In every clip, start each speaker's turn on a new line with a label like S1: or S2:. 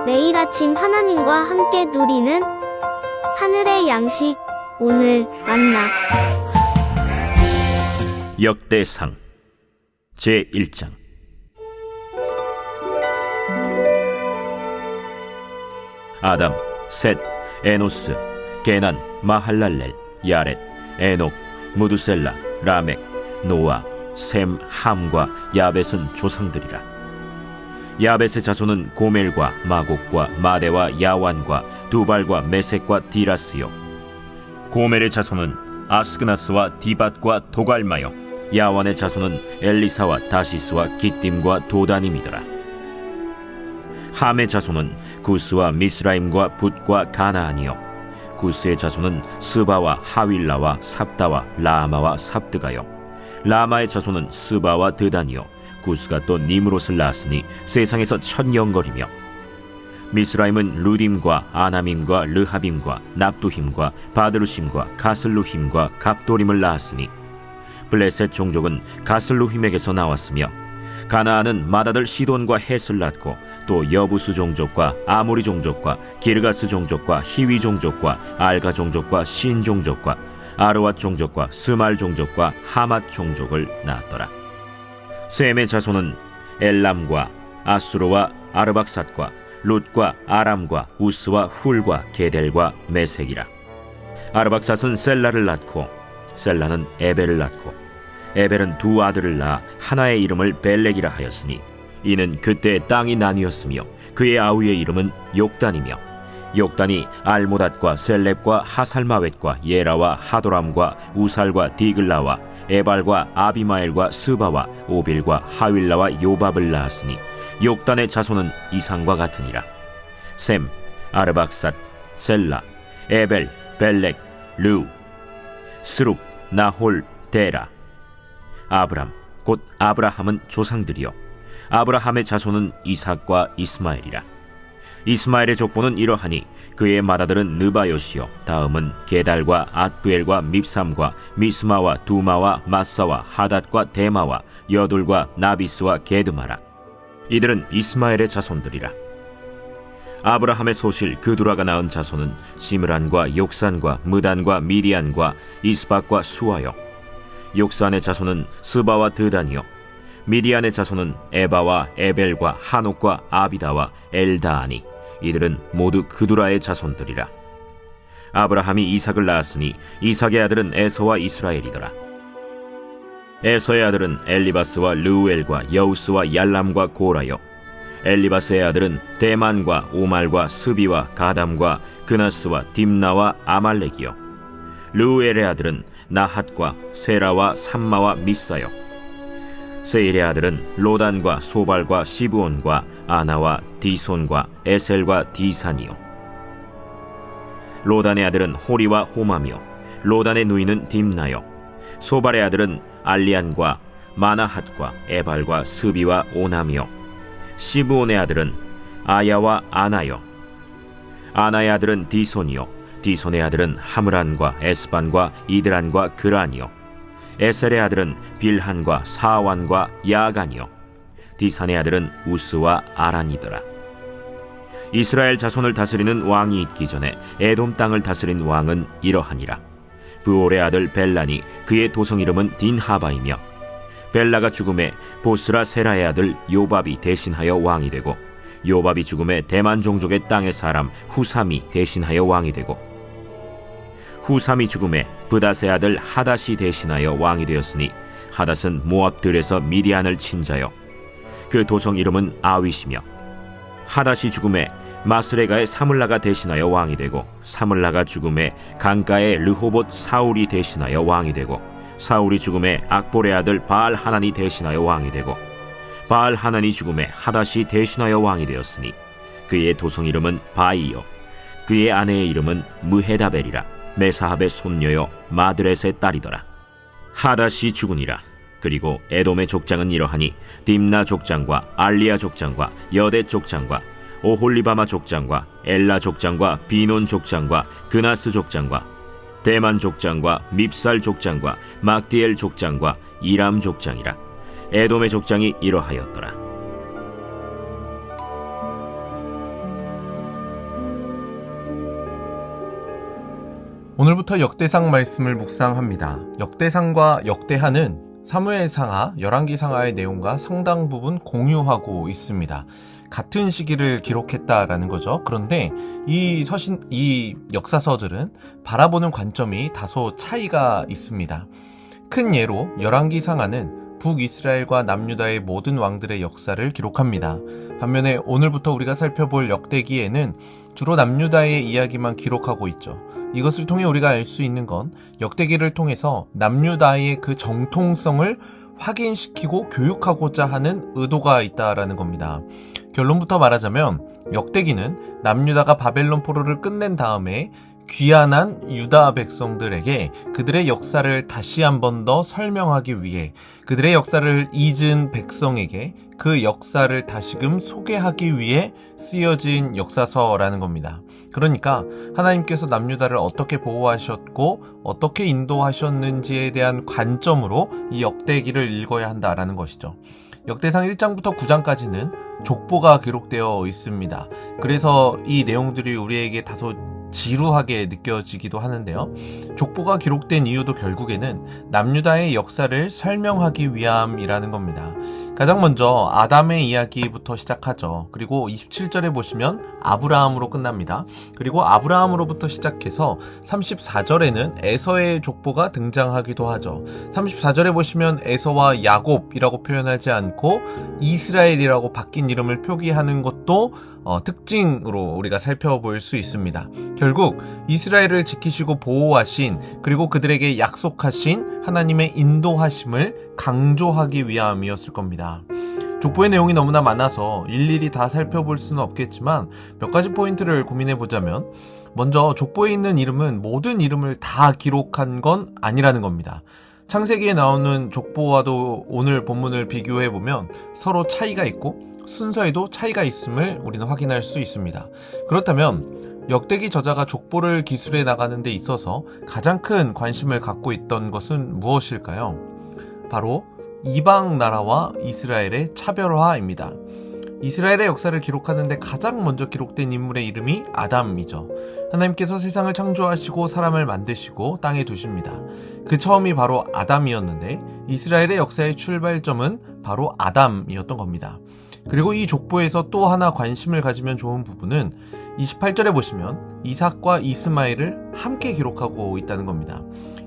S1: 매일 아침 하나님과 함께 누리는 하늘의 양식, 오늘 만나.
S2: 역대상 제1장. 아담, 셋, 에노스, 게난, 마할랄렐, 야렛, 에녹, 무두셀라, 라멕, 노아, 셈, 함과 야벳은 조상들이라. 야벳의 자손은 고멜과 마곡과 마대와 야완과 두발과 메섹과 디라스요. 고멜의 자손은 아스그나스와 디밧과 도갈마요. 야완의 자손은 엘리사와 다시스와 기띔과 도다님이더라. 함의 자손은 구스와 미스라임과 붓과 가나안이요. 구스의 자손은 스바와 하윌라와 삽다와 라마와 삽드가요. 라마의 자손은 스바와 드단이요. 구스가 또 니므롯을 낳았으니 세상에서 천영거리며, 미스라임은 루딤과 아나밈과 르하빔과 납두힘과 바드루심과 가슬루힘과 갑도림을 낳았으니 블레셋 종족은 가슬루힘에게서 나왔으며, 가나안은 맏아들 시돈과 헷을 낳고 또 여부스 종족과 아모리 종족과 기르가스 종족과 히위 종족과 알가 종족과 신 종족과 아르왓 종족과 스말 종족과 하맛 종족을 낳았더라. 셈의 자손은 엘람과 아수르와 아르박삿과 룻과 아람과 우스와 훌과 게델과 메색이라. 아르박삿은 셀라를 낳고 셀라는 에벨을 낳고 에벨은 두 아들을 낳아 하나의 이름을 벨렉이라 하였으니 이는 그때 땅이 나뉘었으며 그의 아우의 이름은 욕단이며, 욕단이 알모닷과 셀렙과 하살마웻과 예라와 하도람과 우살과 디글라와 에발과 아비마엘과 스바와 오빌과 하윌라와 요밥을 낳았으니 욕단의 자손은 이상과 같으니라. 셈, 아르박삿, 셀라, 에벨, 벨렉, 르우, 스룩, 나홀, 데라. 아브람, 곧 아브라함은 조상들이요. 아브라함의 자손은 이삭과 이스마엘이라. 이스마엘의 족보는 이러하니 그의 맏아들은 느바요시요, 다음은 게달과 앗두엘과 밉삼과 미스마와 두마와 마사와 하닷과 데마와 여둘과 나비스와 게드마라. 이들은 이스마엘의 자손들이라. 아브라함의 소실 그두라가 낳은 자손은 시므란과 욕산과 무단과 미디안과 이스박과 수아요. 욕산의 자손은 스바와 드단이요. 미디안의 자손은 에바와 에벨과 한옥과 아비다와 엘다아니. 이들은 모두 그두라의 자손들이라. 아브라함이 이삭을 낳았으니 이삭의 아들은 에서와 이스라엘이더라. 에서의 아들은 엘리바스와 르우엘과 여우스와 얄람과 고라요. 엘리바스의 아들은 대만과 오말과 스비와 가담과 그나스와 딥나와 아말렉이요. 르우엘의 아들은 나핫과 세라와 삼마와 미사요. 세일의 아들은 로단과 소발과 시브온과 아나와 디손과 에셀과 디산이요. 로단의 아들은 호리와 호마며 로단의 누이는 딥나요. 소발의 아들은 알리안과 마나핫과 에발과 스비와 오나며, 시브온의 아들은 아야와 아나요. 아나의 아들은 디손이요. 디손의 아들은 하므란과 에스반과 이드란과 그란이요. 에셀의 아들은 빌한과 사완과 야간이요. 디산의 아들은 우스와 아란이더라. 이스라엘 자손을 다스리는 왕이 있기 전에 에돔 땅을 다스린 왕은 이러하니라. 브올의 아들 벨란이 그의 도성 이름은 딘하바이며, 벨라가 죽음에 보스라 세라의 아들 요밥이 대신하여 왕이 되고, 요밥이 죽음에 대만 종족의 땅의 사람 후삼이 대신하여 왕이 되고, 후삼이 죽음에 브닷의 아들 하닷이 대신하여 왕이 되었으니 하닷은 모압들에서 미디안을 친 자요. 그 도성 이름은 아윗이며, 하닷이 죽음에 마스레가의 사물라가 대신하여 왕이 되고, 사물라가 죽음에 강가의 르호봇 사울이 대신하여 왕이 되고, 사울이 죽음에 악볼의 아들 바알 하난이 대신하여 왕이 되고, 바알 하난이 죽음에 하닷이 대신하여 왕이 되었으니 그의 도성 이름은 바이요. 그의 아내의 이름은 무헤다벨이라. 메사합의 손녀요 마드렛의 딸이더라. 하닷이 죽으니라. 그리고 에돔의 족장은 이러하니 딥나 족장과 알리아 족장과 여대 족장과 오홀리바마 족장과 엘라 족장과 비논 족장과 그나스 족장과 대만 족장과 밉살 족장과 막디엘 족장과 이람 족장이라. 에돔의 족장이 이러하였더라.
S3: 오늘부터 역대상 말씀을 묵상합니다. 역대상과 역대하는 사무엘상하, 열왕기상하의 내용과 상당 부분 공유하고 있습니다. 같은 시기를 기록했다라는 거죠. 그런데 이 역사서들은 바라보는 관점이 다소 차이가 있습니다. 큰 예로 열왕기상하는 북이스라엘과 남유다의 모든 왕들의 역사를 기록합니다. 반면에 오늘부터 우리가 살펴볼 역대기에는 주로 남유다의 이야기만 기록하고 있죠. 이것을 통해 우리가 알 수 있는 건 역대기를 통해서 남유다의 그 정통성을 확인시키고 교육하고자 하는 의도가 있다라는 겁니다. 결론부터 말하자면 역대기는 남유다가 바벨론 포로를 끝낸 다음에 귀환한 유다 백성들에게 그들의 역사를 다시 한 번 더 설명하기 위해 그들의 역사를 잊은 백성에게 그 역사를 다시금 소개하기 위해 쓰여진 역사서라는 겁니다. 그러니까 하나님께서 남유다를 어떻게 보호하셨고 어떻게 인도하셨는지에 대한 관점으로 이 역대기를 읽어야 한다라는 것이죠. 역대상 1장부터 9장까지는 족보가 기록되어 있습니다. 그래서 이 내용들이 우리에게 다소 지루하게 느껴지기도 하는데요. 족보가 기록된 이유도 결국에는 남유다의 역사를 설명하기 위함이라는 겁니다. 가장 먼저 아담의 이야기부터 시작하죠. 그리고 27절에 보시면 아브라함으로 끝납니다. 그리고 아브라함으로부터 시작해서 34절에는 에서의 족보가 등장하기도 하죠. 34절에 보시면 에서와 야곱이라고 표현하지 않고 이스라엘이라고 바뀐 이름을 표기하는 것도 특징으로 우리가 살펴볼 수 있습니다. 결국 이스라엘을 지키시고 보호하신 그리고 그들에게 약속하신 하나님의 인도하심을 강조하기 위함이었을 겁니다. 족보의 내용이 너무나 많아서 일일이 다 살펴볼 수는 없겠지만 몇 가지 포인트를 고민해 보자면, 먼저 족보에 있는 이름은 모든 이름을 다 기록한 건 아니라는 겁니다. 창세기에 나오는 족보와도 오늘 본문을 비교해 보면 서로 차이가 있고 순서에도 차이가 있음을 우리는 확인할 수 있습니다. 그렇다면 역대기 저자가 족보를 기술해 나가는 데 있어서 가장 큰 관심을 갖고 있던 것은 무엇일까요? 바로 이방 나라와 이스라엘의 차별화입니다. 이스라엘의 역사를 기록하는 데 가장 먼저 기록된 인물의 이름이 아담이죠. 하나님께서 세상을 창조하시고 사람을 만드시고 땅에 두십니다. 그 처음이 바로 아담이었는데 이스라엘의 역사의 출발점은 바로 아담이었던 겁니다. 그리고 이 족보에서 또 하나 관심을 가지면 좋은 부분은 28절에 보시면 이삭과 이스마엘을 함께 기록하고 있다는 겁니다.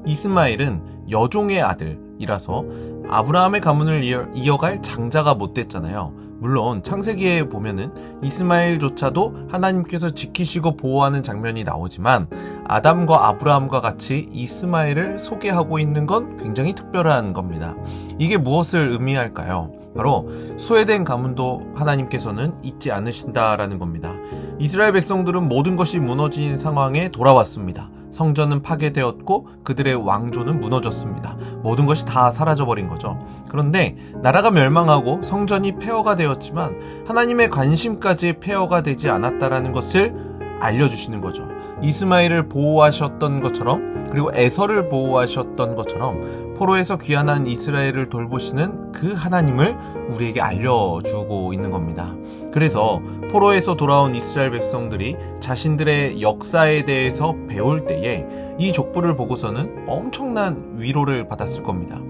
S3: 이스마엘은 여종의 아들이라서 아브라함의 가문을 이어갈 장자가 못 됐잖아요. 물론 창세기에 보면은 이스마엘조차도 하나님께서 지키시고 보호하는 장면이 나오지만 아담과 아브라함과 같이 이스마엘을 소개하고 있는 건 굉장히 특별한 겁니다. 이게 무엇을 의미할까요? 바로 소외된 가문도 하나님께서는 잊지 않으신다라는 겁니다. 이스라엘 백성들은 모든 것이 무너진 상황에 돌아왔습니다. 성전은 파괴되었고 그들의 왕조는 무너졌습니다. 모든 것이 다 사라져버린 거죠. 그런데 나라가 멸망하고 성전이 폐허가 되었지만 하나님의 관심까지 폐허가 되지 않았다라는 것을 알려주시는 거죠. 이스마엘을 보호하셨던 것처럼, 그리고 에서를 보호하셨던 것처럼 포로에서 귀환한 이스라엘을 돌보시는 그 하나님을 우리에게 알려주고 있는 겁니다. 그래서 포로에서 돌아온 이스라엘 백성들이 자신들의 역사에 대해서 배울 때에 이 족보를 보고서는 엄청난 위로를 받았을 겁니다.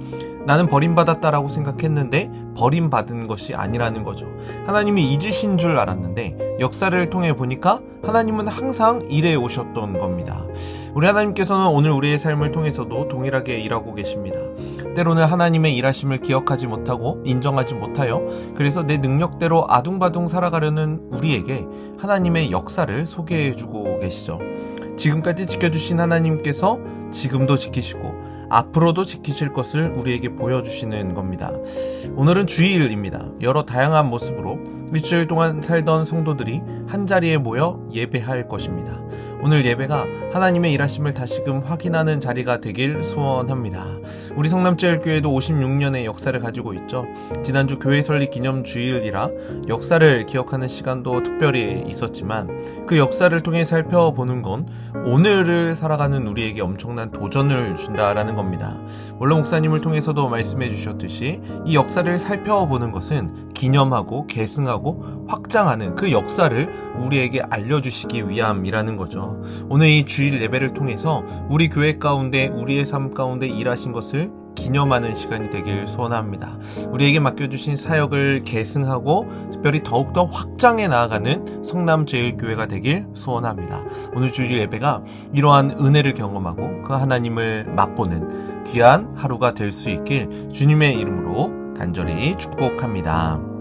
S3: 나는 버림받았다라고 생각했는데 버림받은 것이 아니라는 거죠. 하나님이 잊으신 줄 알았는데 역사를 통해 보니까 하나님은 항상 일해 오셨던 겁니다. 우리 하나님께서는 오늘 우리의 삶을 통해서도 동일하게 일하고 계십니다. 때로는 하나님의 일하심을 기억하지 못하고 인정하지 못하여 그래서 내 능력대로 아둥바둥 살아가려는 우리에게 하나님의 역사를 소개해주고 계시죠. 지금까지 지켜주신 하나님께서 지금도 지키시고 앞으로도 지키실 것을 우리에게 보여주시는 겁니다. 오늘은 주일입니다. 여러 다양한 모습으로 일주일 동안 살던 성도들이 한자리에 모여 예배할 것입니다. 오늘 예배가 하나님의 일하심을 다시금 확인하는 자리가 되길 소원합니다. 우리 성남제일교회도 56년의 역사를 가지고 있죠. 지난주 교회 설립 기념 주일이라 역사를 기억하는 시간도 특별히 있었지만 그 역사를 통해 살펴보는 건 오늘을 살아가는 우리에게 엄청난 도전을 준다라는 겁니다. 원로 목사님을 통해서도 말씀해 주셨듯이 이 역사를 살펴보는 것은 기념하고 계승하고 확장하는 그 역사를 우리에게 알려주시기 위함이라는 거죠. 있어요. 오늘 이 주일 예배를 통해서 우리 교회 가운데 우리의 삶 가운데 일하신 것을 기념하는 시간이 되길 소원합니다. 우리에게 맡겨주신 사역을 계승하고 특별히 더욱더 확장해 나아가는 성남제일교회가 되길 소원합니다. 오늘 주일 예배가 이러한 은혜를 경험하고 그 하나님을 맛보는 귀한 하루가 될 수 있길 주님의 이름으로 간절히 축복합니다.